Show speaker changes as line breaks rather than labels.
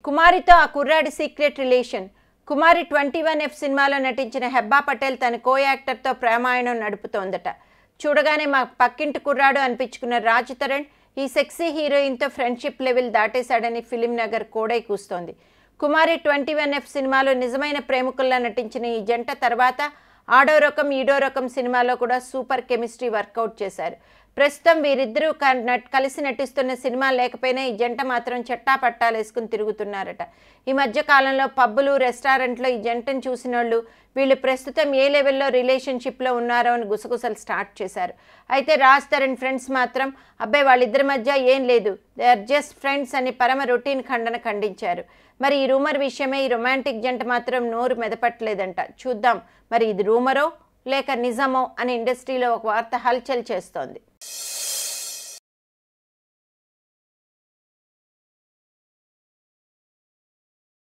కుమారితో ఆ కుర్రాడి secret relation. కుమారి 21F సినిమాలో నటించిన హెబ్బా పటేల్ తన కో యాక్టర్తో ప్రేమాయణం నడుపుతోందట. చూడగానే మా పక్కింటి కుర్రాడు అనిపించుకున్న రాజ్ తరుణ్ ఈ సెక్సీ హీరోయిన్తో ఫ్రెండ్షిప్ లెవెల్ దాటేశాడని ఫిలిం నగర్ కోడై కూస్తోంది. కుమారి 21F సినిమాలో నిజమైన ప్రేమికుల్లా నటించిన ఈ జంట తర్వాత ఆడో రకం ఈడో రకం సినిమాలో కూడా సూపర్ కెమిస్ట్రీ వర్కౌట్ చేశారు. ప్రస్తుతం వీరిద్దరూ కలిసి నటిస్తున్న సినిమా లేకపోయినా ఈ జంట మాత్రం చట్టా పట్టాలు వేసుకుని తిరుగుతున్నారట. ఈ మధ్య కాలంలో పబ్బులు రెస్టారెంట్లో ఈ జంటను చూసిన వాళ్ళు వీళ్ళు ప్రస్తుతం ఏ లెవెల్లో రిలేషన్షిప్లో ఉన్నారో అని గుసగుసలు స్టార్ట్ చేశారు. అయితే రాజ్ తరుణ్ ఫ్రెండ్స్ మాత్రం అబ్బాయి వాళ్ళిద్దరి మధ్య ఏం లేదు, దే ఆర్ జస్ట్ ఫ్రెండ్స్ అని పరమ రొటీన్ ఖండించారు. మరి ఈ రూమర్ విషయమే ఈ రొమాంటిక్ జంట మాత్రం నోరు మెదపట్లేదంట. చూద్దాం మరి ఇది రూమరో లేక నిజమో అని ఇండస్ట్రీలో ఒక వార్త హల్చల్ చేస్తోంది.